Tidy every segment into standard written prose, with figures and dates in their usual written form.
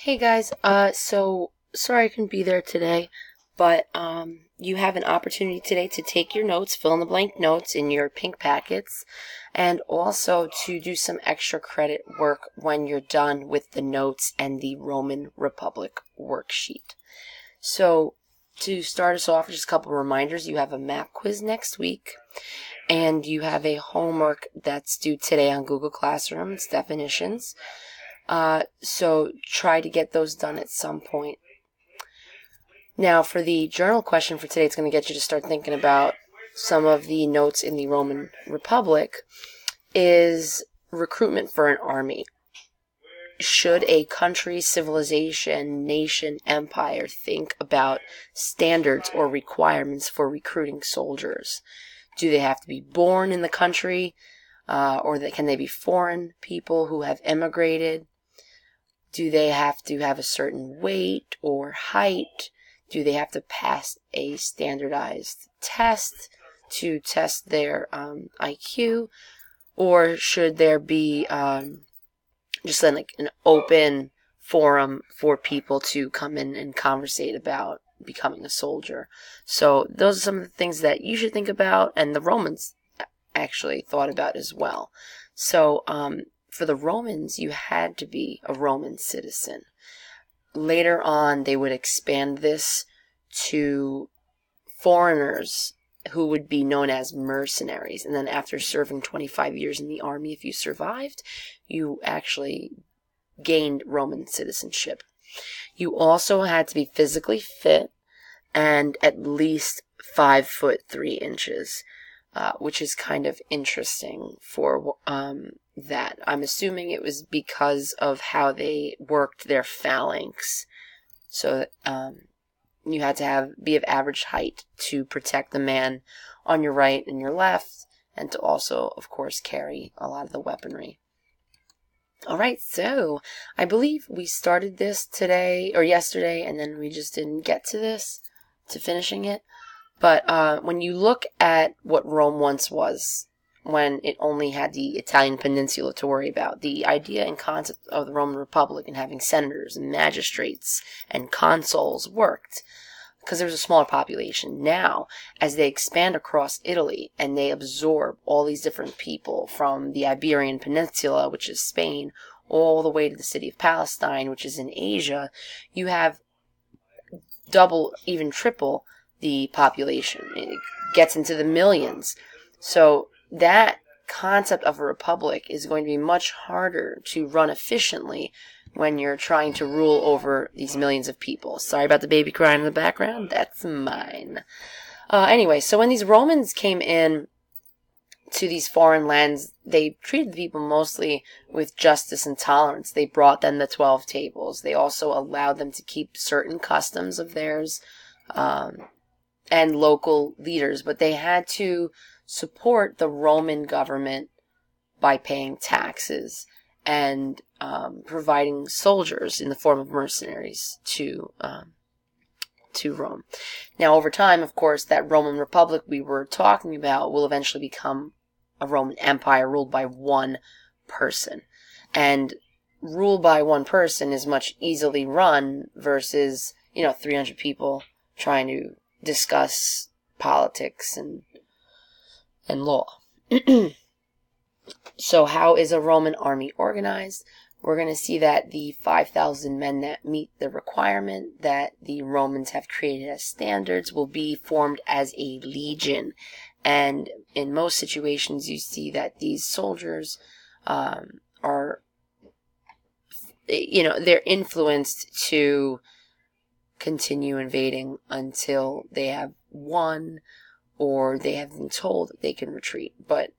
Hey guys, so sorry I couldn't be there today, but you have an opportunity today to take your notes, fill in the blank notes in your pink packets, and also to do some extra credit work when you're done with the notes and the Roman Republic worksheet. So, to start us off, just a couple of reminders. You have a map quiz next week, and you have a homework that's due today on Google Classroom. It's definitions. So try to get those done at some point. Now, for the journal question for today, it's going to get you to start thinking about some of the notes in the Roman Republic. Is recruitment for an army. Should a country, civilization, nation, empire think about standards or requirements for recruiting soldiers? Do they have to be born in the country, or can they be foreign people who have emigrated? Do they have to have a certain weight or height? Do they have to pass a standardized test to test their IQ? Or should there be just an open forum for people to come in and conversate about becoming a soldier? So those are some of the things that you should think about, and the Romans actually thought about as well. So for the Romans, you had to be a Roman citizen. Later on, they would expand this to foreigners who would be known as mercenaries. And then after serving 25 years in the army, if you survived, you actually gained Roman citizenship. You also had to be physically fit and at least 5'3", which is kind of interesting for that. I'm assuming it was because of how they worked their phalanx. So you had to be of average height to protect the man on your right and your left, and to also, of course, carry a lot of the weaponry. Alright, so I believe we started this today or yesterday, and then we just didn't get to finishing it. But when you look at what Rome once was, when it only had the Italian peninsula to worry about, the idea and concept of the Roman Republic and having senators and magistrates and consuls worked because there was a smaller population. Now, as they expand across Italy and they absorb all these different people from the Iberian Peninsula, which is Spain, all the way to the city of Palestine, which is in Asia, you have double, even triple the population. It gets into the millions. So that concept of a republic is going to be much harder to run efficiently when you're trying to rule over these millions of people. Sorry about the baby crying in the background. That's mine. Anyway, so when these Romans came in to these foreign lands, they treated the people mostly with justice and tolerance. They brought them the 12 tables. They also allowed them to keep certain customs of theirs, and local leaders, but they had to support the Roman government by paying taxes and providing soldiers in the form of mercenaries to Rome. Now, over time, of course, that Roman Republic we were talking about will eventually become a Roman Empire ruled by one person. And rule by one person is much easily run versus, 300 people trying to discuss politics and law. So how is a Roman army organized? We're going to see that the 5,000 men that meet the requirement that the Romans have created as standards will be formed as a legion. And in most situations, you see that these soldiers are, they're influenced to continue invading until they have won or they have been told that they can retreat. But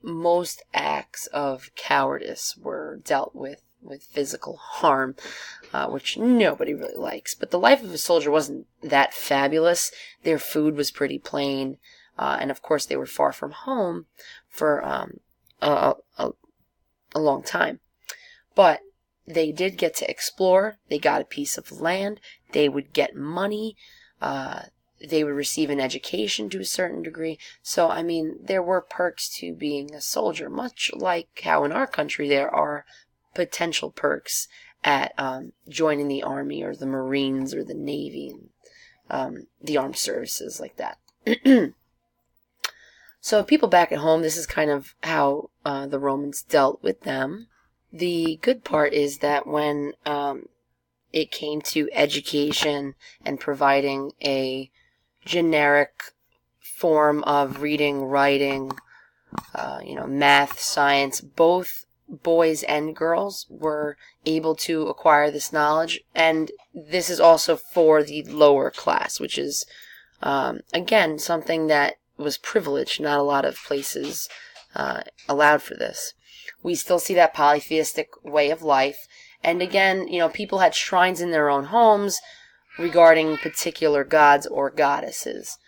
most acts of cowardice were dealt with physical harm, which nobody really likes. But the life of a soldier wasn't that fabulous. Their food was pretty plain, and of course they were far from home for a long time. But they did get to explore. They got a piece of land. They would get money. They would receive an education to a certain degree. So, there were perks to being a soldier, much like how in our country there are potential perks at joining the Army or the Marines or the Navy, and the armed services like that. So people back at home, this is kind of how the Romans dealt with them. The good part is that when it came to education and providing a generic form of reading, writing, math, science, both boys and girls were able to acquire this knowledge. And this is also for the lower class, which is, again, something that was privileged. Not a lot of places allowed for this. We still see that polytheistic way of life. And again, people had shrines in their own homes regarding particular gods or goddesses.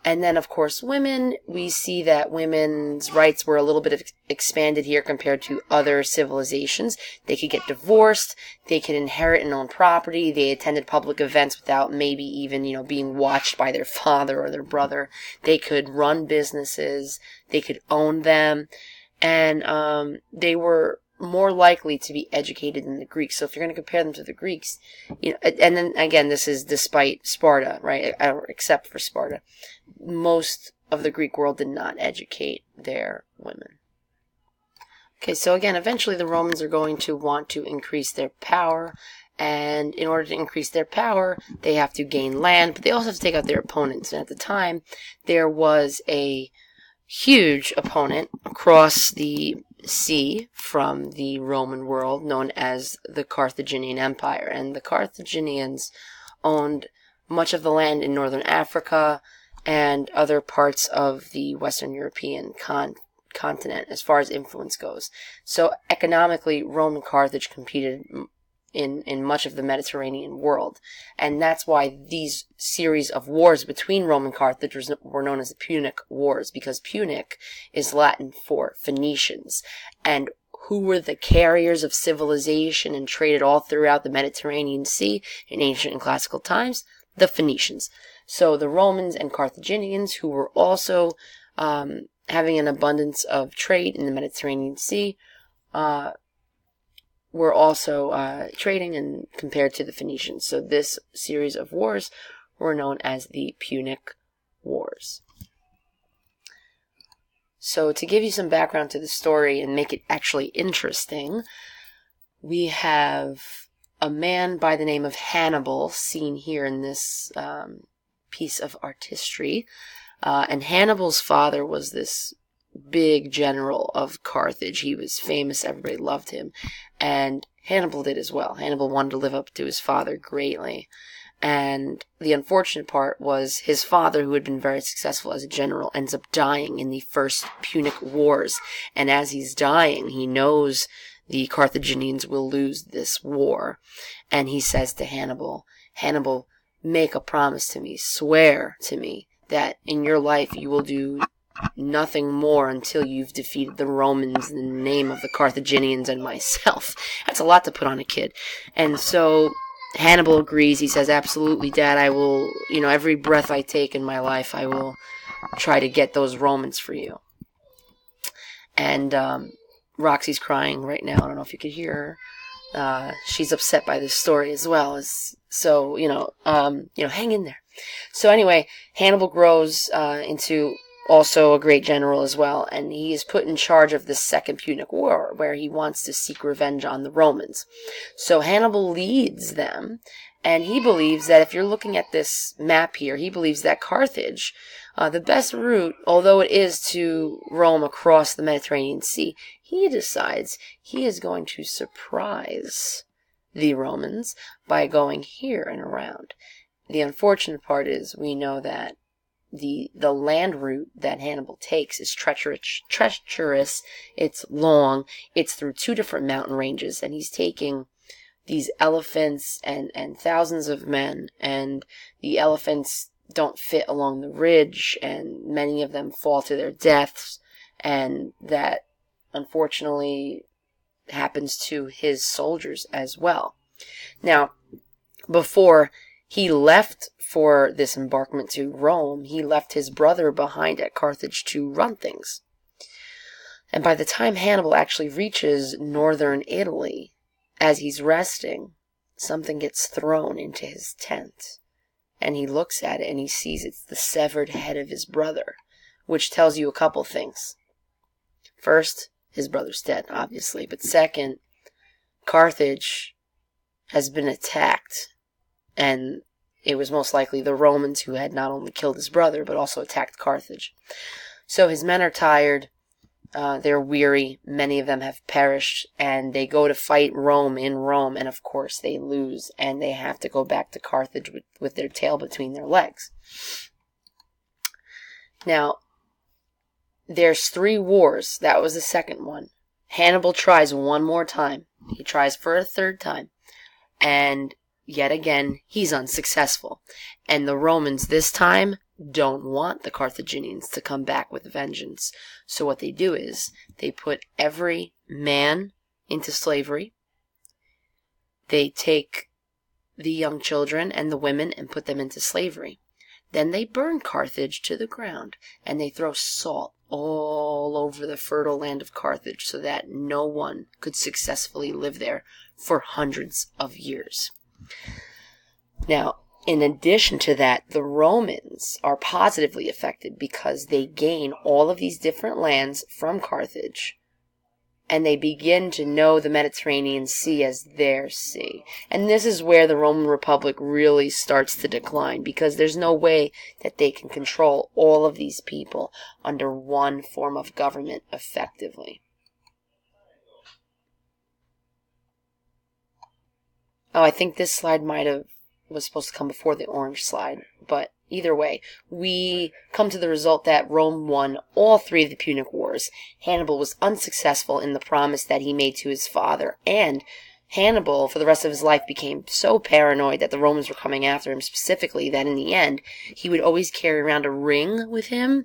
And then, of course, women, we see that women's rights were a little bit expanded here compared to other civilizations. They could get divorced, they could inherit and own property, they attended public events without maybe even, being watched by their father or their brother. They could run businesses, they could own them, and they were more likely to be educated than the Greeks. So if you're going to compare them to the Greeks, and then again, this is despite Sparta, right? Except for Sparta. Most of the Greek world did not educate their women. Okay, so again, eventually the Romans are going to want to increase their power, and in order to increase their power, they have to gain land, but they also have to take out their opponents. And at the time, there was a huge opponent across the sea from the Roman world known as the Carthaginian Empire. And the Carthaginians owned much of the land in northern Africa and other parts of the Western European continent as far as influence goes. So economically, Rome and Carthage competed in much of the Mediterranean world. And that's why these series of wars between Rome and Carthage were known as the Punic Wars, because Punic is Latin for Phoenicians. And who were the carriers of civilization and traded all throughout the Mediterranean Sea in ancient and classical times? The Phoenicians. So the Romans and Carthaginians, who were also having an abundance of trade in the Mediterranean Sea, were also trading and compared to the Phoenicians. So this series of wars were known as the Punic Wars. So to give you some background to the story and make it actually interesting, we have a man by the name of Hannibal seen here in this piece of artistry. And Hannibal's father was this big general of Carthage. He was famous, everybody loved him, and Hannibal did as well. Hannibal wanted to live up to his father greatly, and the unfortunate part was his father, who had been very successful as a general, ends up dying in the first Punic Wars, and as he's dying, he knows the Carthaginians will lose this war, and he says to Hannibal, "Hannibal, make a promise to me, swear to me that in your life you will do nothing more until you've defeated the Romans in the name of the Carthaginians and myself." That's a lot to put on a kid. And so Hannibal agrees. He says, "Absolutely, Dad, I will, every breath I take in my life, I will try to get those Romans for you." And Roxy's crying right now. I don't know if you could hear her. She's upset by this story as well. So, hang in there. So anyway, Hannibal grows into also a great general as well, and he is put in charge of the Second Punic War, where he wants to seek revenge on the Romans. So Hannibal leads them, and he believes that if you're looking at this map here, he believes that Carthage, the best route, although it is to Rome across the Mediterranean Sea, he decides he is going to surprise the Romans by going here and around. The unfortunate part is we know that the land route that Hannibal takes is treacherous, it's long, it's through two different mountain ranges, and he's taking these elephants and thousands of men, and the elephants don't fit along the ridge, and many of them fall to their deaths, and that unfortunately happens to his soldiers as well. Now, before he left for this embarkment to Rome, he left his brother behind at Carthage to run things. And by the time Hannibal actually reaches northern Italy, as he's resting, something gets thrown into his tent. And he looks at it and he sees it's the severed head of his brother, which tells you a couple things. First, his brother's dead, obviously. But second, Carthage has been attacked. And it was most likely the Romans who had not only killed his brother, but also attacked Carthage. So his men are tired. They're weary. Many of them have perished. And they go to fight Rome in Rome. And of course they lose. And they have to go back to Carthage with their tail between their legs. Now, there's 3 wars. That was the second one. Hannibal tries one more time. He tries for a third time. And yet again, he's unsuccessful. And the Romans this time don't want the Carthaginians to come back with vengeance. So what they do is they put every man into slavery. They take the young children and the women and put them into slavery. Then they burn Carthage to the ground, and they throw salt all over the fertile land of Carthage so that no one could successfully live there for hundreds of years. Now, in addition to that, the Romans are positively affected because they gain all of these different lands from Carthage, and they begin to know the Mediterranean Sea as their sea. And this is where the Roman Republic really starts to decline, because there's no way that they can control all of these people under one form of government effectively. Oh, I think this slide was supposed to come before the orange slide, but either way, we come to the result that Rome won all 3 of the Punic Wars. Hannibal was unsuccessful in the promise that he made to his father, and Hannibal, for the rest of his life, became so paranoid that the Romans were coming after him specifically that in the end, he would always carry around a ring with him,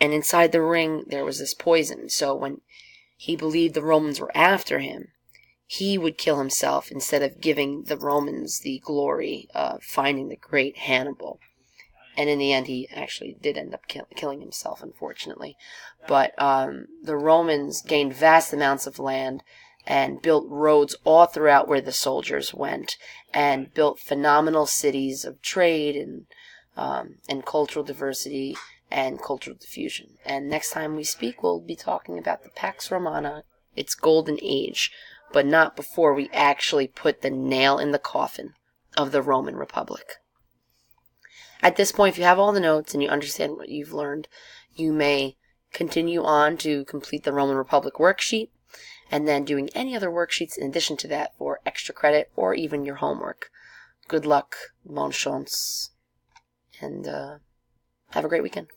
and inside the ring there was this poison. So when he believed the Romans were after him, he would kill himself instead of giving the Romans the glory of finding the great Hannibal. And in the end, he actually did end up killing himself, unfortunately. But the Romans gained vast amounts of land and built roads all throughout where the soldiers went, and built phenomenal cities of trade and cultural diversity and cultural diffusion. And next time we speak, we'll be talking about the Pax Romana, its golden age, but not before we actually put the nail in the coffin of the Roman Republic. At this point, if you have all the notes and you understand what you've learned, you may continue on to complete the Roman Republic worksheet, and then doing any other worksheets in addition to that for extra credit or even your homework. Good luck, bonne chance, and have a great weekend.